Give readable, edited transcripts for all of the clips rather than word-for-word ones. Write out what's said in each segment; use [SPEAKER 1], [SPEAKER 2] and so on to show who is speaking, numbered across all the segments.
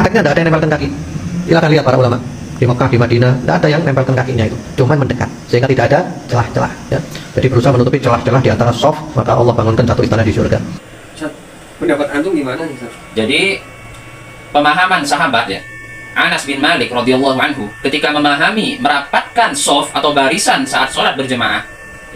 [SPEAKER 1] prakteknya tidak ada yang nempelkan kaki. Silakan lihat para ulama di Mekah, di Madinah, tidak ada yang nempelkan kakinya itu, cuman mendekat sehingga tidak ada celah-celah ya. Jadi berusaha menutupi celah-celah di antara soft, maka Allah bangunkan satu istana di surga.
[SPEAKER 2] Pendapat antum gimana nih, Ustaz?
[SPEAKER 3] Jadi pemahaman sahabat ya, Anas bin Malik radhiyallahu anhu ketika memahami merapatkan soft atau barisan saat sholat berjamaah,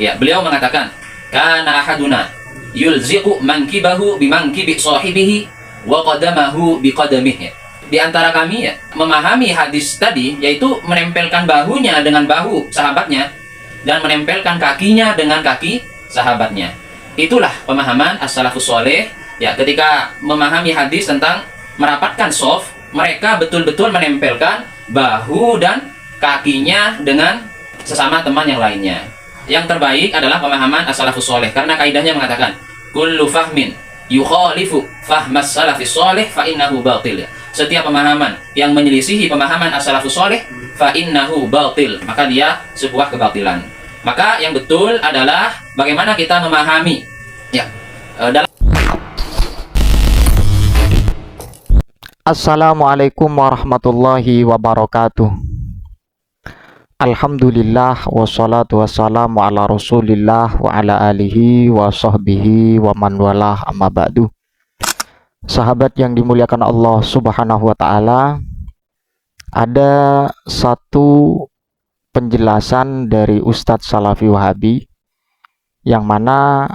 [SPEAKER 3] ya beliau mengatakan, kana ahaduna yulziqu mankibahu bimangkibi sahibihi wa qadamahu biqadamihi. Di antara kami ya memahami hadis tadi, yaitu menempelkan bahunya dengan bahu sahabatnya dan menempelkan kakinya dengan kaki sahabatnya. Itulah pemahaman as-salafus saleh ya, ketika memahami hadis tentang merapatkan soft, mereka betul-betul menempelkan bahu dan kakinya dengan sesama teman yang lainnya. Yang terbaik adalah pemahaman as-salafus saleh, karena kaidahnya mengatakan kullu fahmin yukhalifu fahmas salafis saleh fa innahu batil. Setiap pemahaman yang menyelisihi pemahaman as-salafus saleh fa innahu batil, maka dia sebuah kebatilan. Maka yang betul adalah bagaimana kita memahami ya dalam.
[SPEAKER 4] Assalamualaikum warahmatullahi wabarakatuh. Alhamdulillah wassalatu wassalamu ala rasulillah wa ala alihi wa sahbihi wa man walah, amma ba'du. Sahabat yang dimuliakan Allah subhanahu wa ta'ala, ada satu penjelasan dari Ustadz Salafi Wahabi yang mana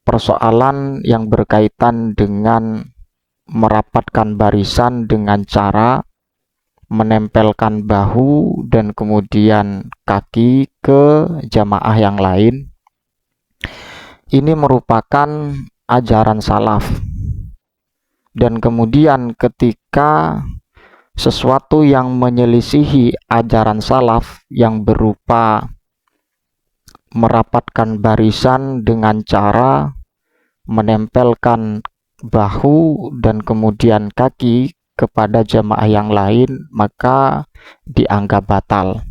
[SPEAKER 4] persoalan yang berkaitan dengan merapatkan barisan dengan cara menempelkan bahu dan kemudian kaki ke jamaah yang lain. Ini merupakan ajaran salaf. Dan kemudian ketika sesuatu yang menyelisihi ajaran salaf yang berupa merapatkan barisan dengan cara menempelkan bahu dan kemudian kaki kepada jamaah yang lain, maka dianggap batal.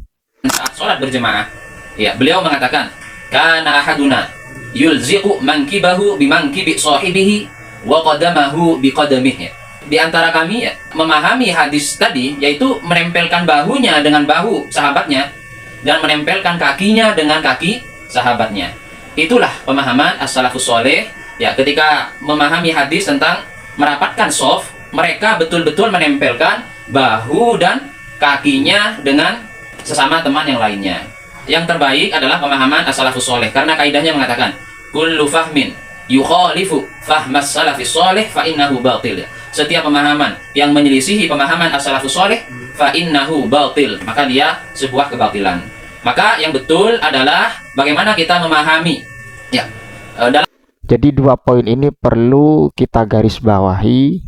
[SPEAKER 3] Saat sholat berjamaah, ya beliau mengatakan, kana ahaduna yulziqu mankibahu bimangkibi sahibihi wa qadamahu biqadamihi. Di antara kami ya memahami hadis tadi, yaitu menempelkan bahunya dengan bahu sahabatnya dan menempelkan kakinya dengan kaki sahabatnya. Itulah pemahaman as-salafus saleh ya, ketika memahami hadis tentang merapatkan soft, mereka betul-betul menempelkan bahu dan kakinya dengan sesama teman yang lainnya. Yang terbaik adalah pemahaman as-salafus saleh, karena kaidahnya mengatakan kullu fahmin yukhalifu fahmas salafis saleh fa innahu batil. Setiap pemahaman yang menyelisihi pemahaman as-salafus saleh fa innahu batil, maka dia sebuah kebatilan. Maka yang betul adalah bagaimana kita memahami ya dalam.
[SPEAKER 4] Jadi dua poin ini perlu kita garis bawahi.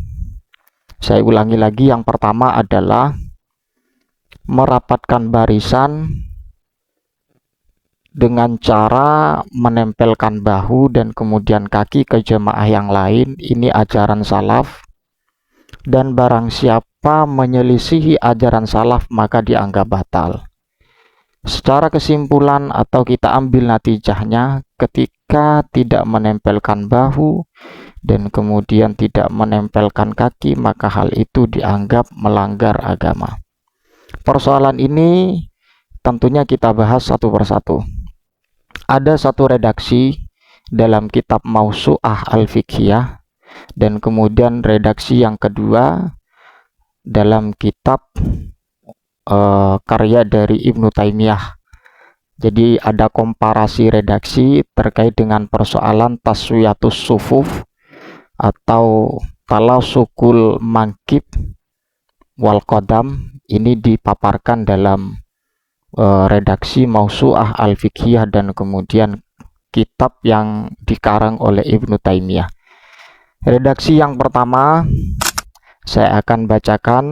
[SPEAKER 4] Saya ulangi lagi, yang pertama adalah merapatkan barisan dengan cara menempelkan bahu dan kemudian kaki ke jemaah yang lain. Ini ajaran salaf, dan barang siapa menyelisihi ajaran salaf maka dianggap batal. Secara kesimpulan atau kita ambil natijahnya, ketika tidak menempelkan bahu dan kemudian tidak menempelkan kaki, maka hal itu dianggap melanggar agama. Persoalan ini tentunya kita bahas satu persatu. Ada satu redaksi dalam kitab Mausu'ah Al-Fiqhiyah, dan kemudian redaksi yang kedua dalam kitab karya dari Ibnu Taimiyah. Jadi ada komparasi redaksi terkait dengan persoalan taswiyatus sufuf atau talasukul mangkib wal qadam. Ini dipaparkan dalam redaksi Mausu'ah Al-Fiqhiyah dan kemudian kitab yang dikarang oleh Ibnu Taimiyah. Redaksi yang pertama saya akan bacakan,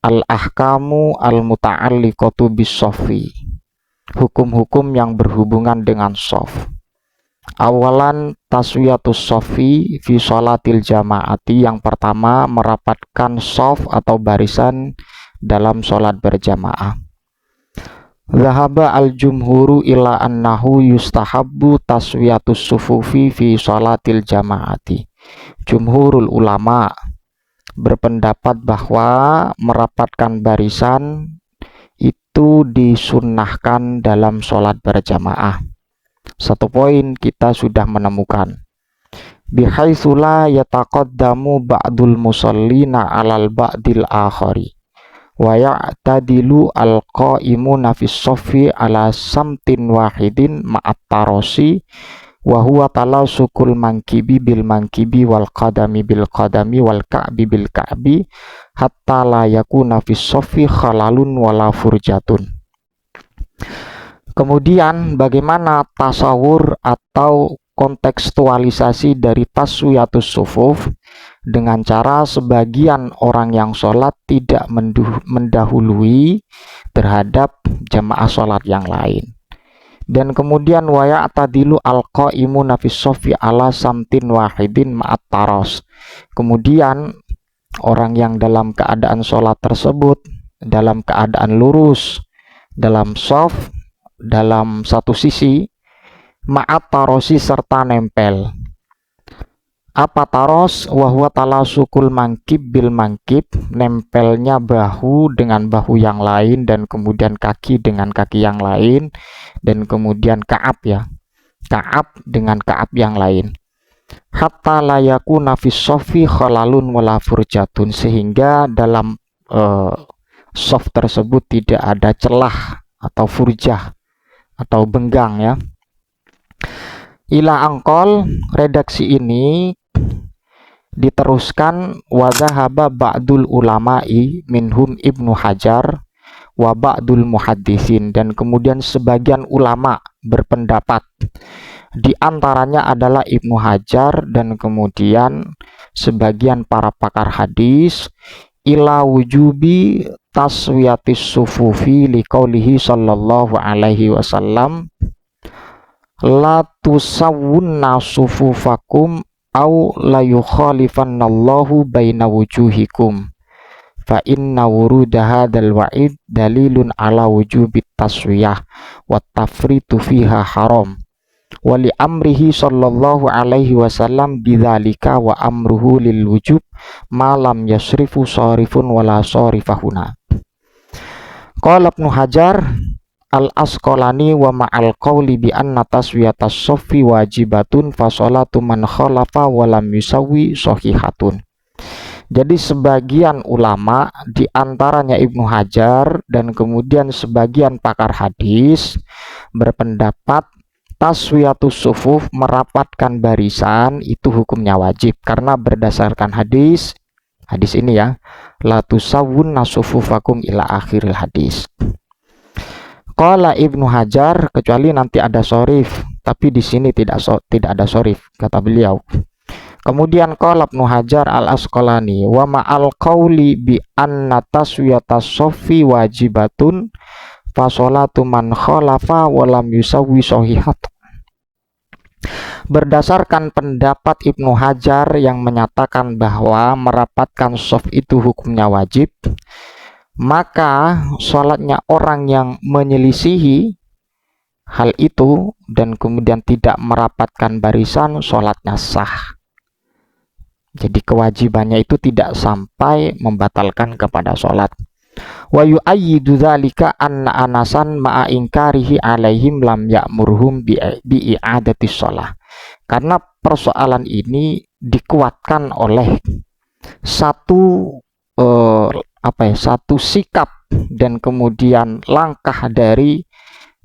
[SPEAKER 4] al-ahkamu al-muta'alliqatu bis-shaffi, hukum-hukum yang berhubungan dengan shaf. Awalan taswiyatus shaffi fi sholatil jamaati. Yang pertama, merapatkan shaf atau barisan dalam sholat berjamaah. Zahaba al-jumhuru ila annahu yustahabbu taswiyatus sufufi fi sholatil jamaati. Jumhurul ulama berpendapat bahwa merapatkan barisan itu disunnahkan dalam sholat berjamaah. Satu poin kita sudah menemukan. Bihaitsu la yataqaddamu ba'dul musallina 'alal ba'dil akhari wa ya'tadilu al-qa'imuna fis shaffi 'ala samtin wahidin ma'at tarasi wa huwa talasukul mankibi bil mankibi wal qadami bil qadami wal ka'bi bil ka'bi hatta la yakuna fis shaffi khalalun wala furjatun. Kemudian bagaimana tasawur atau kontekstualisasi dari taswiyatus sufuf dengan cara sebagian orang yang sholat tidak mendahului terhadap jamaah sholat yang lain. Dan kemudian waya atadilu al-qaimuna fis shaffi ala samtin wahidin ma'at taros. Kemudian orang yang dalam keadaan sholat tersebut dalam keadaan lurus dalam shaf dalam satu sisi ma'at tarosi serta nempel. Apa taros? Wahwa talasukul mangkib bil mangkib, nempelnya bahu dengan bahu yang lain dan kemudian kaki dengan kaki yang lain dan kemudian ka'ab ya, ka'ab dengan ka'ab yang lain. Hatta layaku nafis sofi khalalun wala furjatun, sehingga dalam soft tersebut tidak ada celah atau furjah atau benggang ya. Ila angkol, redaksi ini diteruskan wadhahaba ba'dul ulama'i minhum Ibnu Hajar wa ba'dul muhaddisin, dan kemudian sebagian ulama berpendapat, di antaranya adalah Ibnu Hajar dan kemudian sebagian para pakar hadis, ila wujubi taswiyatis sufufi liqaulihi sallallahu alaihi wasallam la tusawwunna sufufakum au la yukhalifannallahu baina wujuhikum fa inna wuruda hadzal wa'id dalilun ala wujubit taswiyah wa tafritu fiha haram wa li amrihi sallallahu alaihi wasallam bidzalika wa amruhu lil wujub ma lam yasrifu sarifun wala sarifahuna. Qala Ibnu Hajar al-Asqalani wa ma'al qawli bi anna taswiyatas soffi wajibatun fa sholatu man khalafa wa lam yusawwi sahihatun. Jadi sebagian ulama di antaranya Ibnu Hajar dan kemudian sebagian pakar hadis berpendapat taswiyatus sufuf, merapatkan barisan, itu hukumnya wajib karena berdasarkan hadis ini ya, la tusawwunna sufufakum ila akhiril hadis. Qala Ibnu Hajar, kecuali nanti ada sorif, tapi di sini tidak ada sorif, kata beliau. Kemudian qala Ibnu Hajar al-Asqalani wa ma'al qawli bi anna taswiyatas soffi wajibatun fa sholatu man khalafa wa lam yusawwi sahihat. Berdasarkan pendapat Ibnu Hajar yang menyatakan bahwa merapatkan shaf itu hukumnya wajib, maka sholatnya orang yang menyelisihi hal itu dan kemudian tidak merapatkan barisan, sholatnya sah. Jadi kewajibannya itu tidak sampai membatalkan kepada sholat. Wa yu'ayyidu dzalika anna anasan ma'a inkarihi alaihim lam ya'murhum bi i'adati shalah. Karena persoalan ini dikuatkan oleh satu sikap dan kemudian langkah dari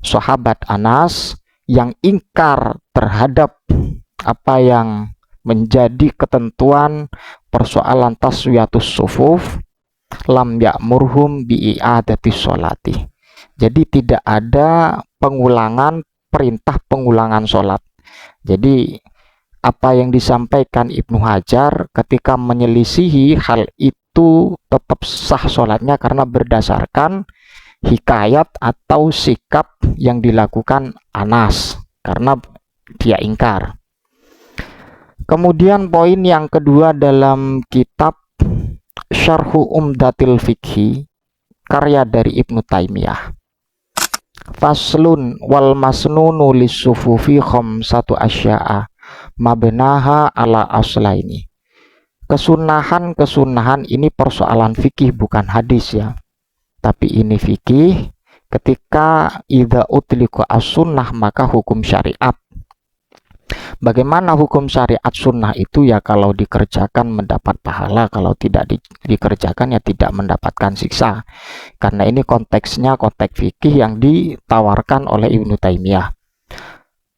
[SPEAKER 4] sahabat Anas yang ingkar terhadap apa yang menjadi ketentuan persoalan taswiyatus sufuf, lam ya'murhum bi i'adati sholati. Jadi tidak ada perintah pengulangan sholat. Jadi apa yang disampaikan Ibnu Hajar ketika menyelisihi hal itu tetap sah sholatnya karena berdasarkan hikayat atau sikap yang dilakukan Anas karena dia ingkar. Kemudian poin yang kedua dalam kitab Syarhu Umdatil Fiqhi karya dari Ibnu Taimiyah. Faslun wal masnunu lis-sufufi khamsatu asya'a mabnaha ala aslaini. kesunahan ini persoalan fikih bukan hadis ya. Tapi ini fikih, ketika idza utliqa as-sunnah maka hukum syariat. Bagaimana hukum syariat sunnah itu ya, kalau dikerjakan mendapat pahala, kalau tidak dikerjakan ya tidak mendapatkan siksa. Karena ini konteksnya konteks fikih yang ditawarkan oleh Ibnu Taimiyah.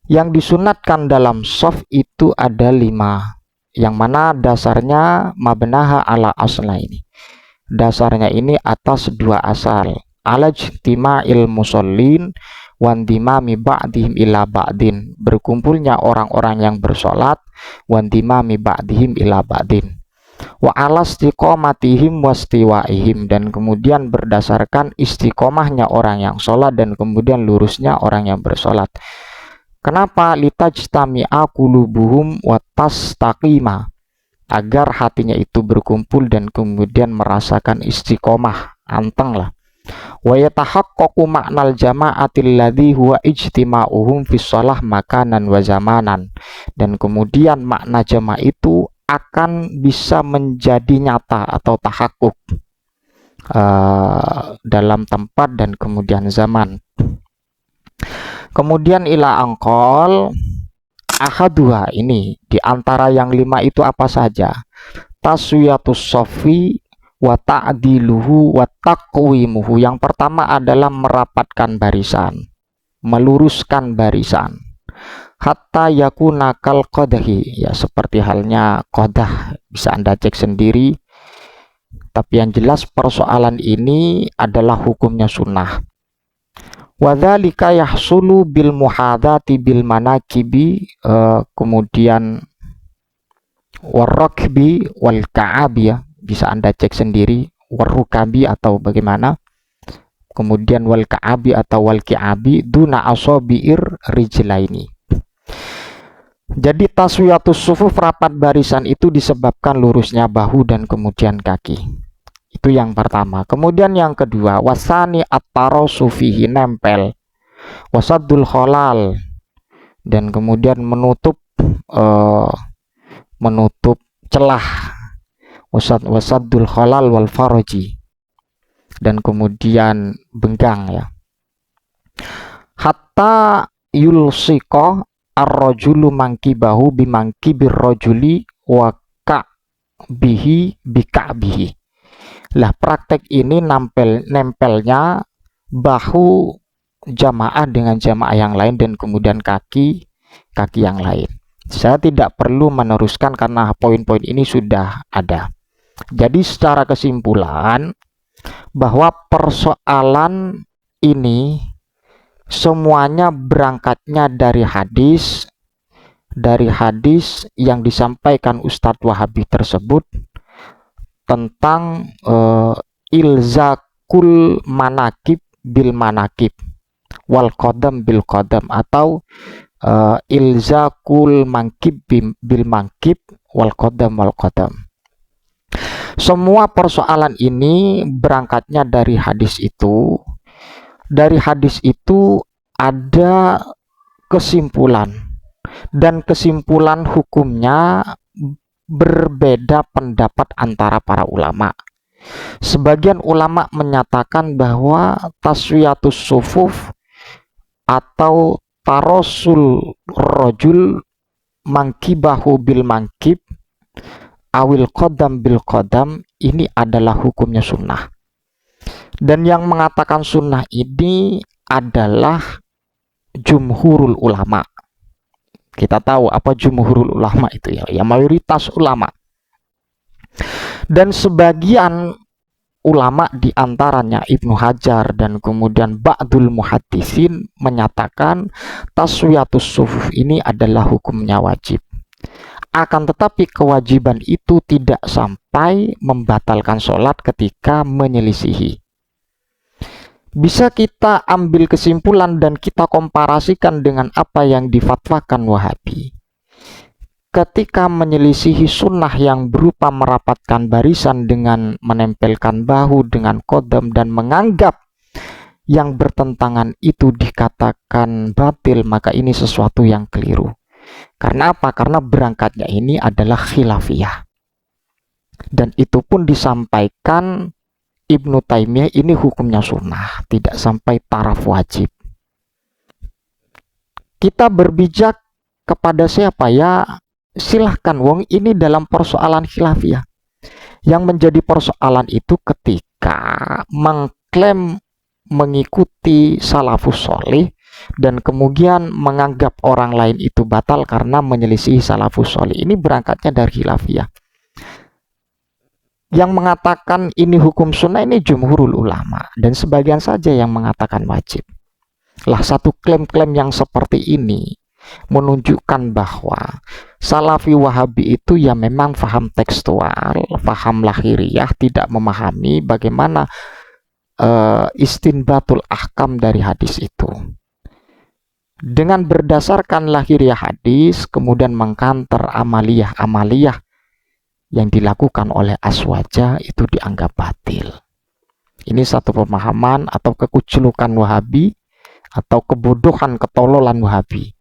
[SPEAKER 4] Yang disunatkan dalam shaf itu ada 5, yang mana dasarnya mabnaha ala asla ini. Dasarnya ini atas 2 asal. Alajtima'il musallin wandimami ba'dihim ila ba'din, berkumpulnya orang-orang yang bersolat, wandimami ba'dihim ila ba'din, wa ala istiqomatihim wastiwaihim, dan kemudian berdasarkan istiqomahnya orang yang sholat dan kemudian lurusnya orang yang bersolat. Kenapa? Litajtami'a qulubuhum wa tastaqima, agar hatinya itu berkumpul dan kemudian merasakan istiqomah, anteng lah. Wa yatahaqqaqu ma'nal jama'atil ladzi huwa ijtima'uhum fis shalah makanan wa zamanan, dan kemudian makna jama' itu akan bisa menjadi nyata atau tahakkuk dalam tempat dan kemudian zaman. Kemudian ila angkol ahaduha, ini diantara yang 5 itu apa saja? Taswiyatus sofi wa ta'diluhu wa taqwimuhu. Yang pertama adalah merapatkan barisan, meluruskan barisan. Hatta yakuna kal qadahi, ya seperti halnya qadah, bisa Anda cek sendiri. Tapi yang jelas persoalan ini adalah hukumnya sunnah. Wa dzalika yahsulu bil muhadati bil manakibi, kemudian warrakbi wal ka'abi, ya bisa Anda cek sendiri, warrukabi atau bagaimana, kemudian wal ka'abi atau wal ki'abi duna asabi'ir rijlaini. Jadi taswiyatus sufuf, rapat barisan itu disebabkan lurusnya bahu dan kemudian kaki. Itu yang pertama. Kemudian yang kedua, wasani at-tarasu fihi, nempel, wasaddul khalal, dan kemudian menutup celah, wasaddul khalal wal faraji, dan kemudian benggang ya. Hatta yulsiko ar-rajulu mangkibahu bimangkibir rajuli wa ka'bihi bika'bihi. Lah praktek ini nempelnya bahu jamaah dengan jamaah yang lain dan kemudian kaki yang lain. Saya tidak perlu meneruskan karena poin-poin ini sudah ada. Jadi secara kesimpulan bahwa persoalan ini semuanya berangkatnya dari hadis yang disampaikan Ustadz Wahabi tersebut tentang ilzakul manakib bil manakib wal qadam bil qadam, atau ilzakul mangkib bil mangkib wal qadam wal qadam. Semua persoalan ini berangkatnya dari hadis itu. Dari hadis itu ada kesimpulan, dan kesimpulan hukumnya berbeda pendapat antara para ulama. Sebagian ulama menyatakan bahwa taswiyatus sufuf atau tarosul rojul mangkibahu bil mangkib awil qadam bil qadam ini adalah hukumnya sunnah. Dan yang mengatakan sunnah ini adalah jumhurul ulama. Kita tahu apa jumhurul ulama itu ya, mayoritas ulama. Dan sebagian ulama diantaranya Ibnu Hajar dan kemudian ba'dul muhaddisin menyatakan taswiyatus sufuf ini adalah hukumnya wajib. Akan tetapi kewajiban itu tidak sampai membatalkan sholat ketika menyelisihi. Bisa kita ambil kesimpulan dan kita komparasikan dengan apa yang difatwakan Wahabi. Ketika menyelisihi sunnah yang berupa merapatkan barisan dengan menempelkan bahu dengan qadam dan menganggap yang bertentangan itu dikatakan batil, maka ini sesuatu yang keliru. Karena apa? Karena berangkatnya ini adalah khilafiyah. Dan itu pun disampaikan Ibnu Taimiyah, ini hukumnya sunnah, tidak sampai taraf wajib. Kita berbijak kepada siapa ya? Silahkan wong, ini dalam persoalan khilafiyah. Yang menjadi persoalan itu ketika mengklaim mengikuti salafus soleh dan kemudian menganggap orang lain itu batal karena menyelisihi salafus soleh. Ini berangkatnya dari khilafiyah. Yang mengatakan ini hukum sunnah ini jumhurul ulama, dan sebagian saja yang mengatakan wajib. Lah, satu klaim-klaim yang seperti ini menunjukkan bahwa Salafi Wahabi itu ya memang faham tekstual, faham lahiriah, tidak memahami bagaimana istinbatul ahkam dari hadis itu. Dengan berdasarkan lahiriah hadis, kemudian mengkanter amaliyah yang dilakukan oleh aswaja itu dianggap batil. Ini satu pemahaman atau kekuculukan Wahabi atau kebodohan ketololan Wahabi.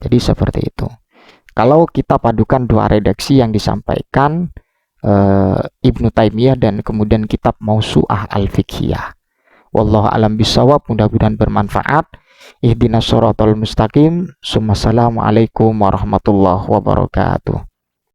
[SPEAKER 4] Jadi seperti itu. Kalau kita padukan dua redaksi yang disampaikan Ibnu Taimiyah dan kemudian kitab Mausu'ah Al-Fiqhiyah. Wallahu alam bisawab, mudah-mudahan bermanfaat. Ihdinas shiratal mustaqim. Assalamualaikum warahmatullahi wabarakatuh.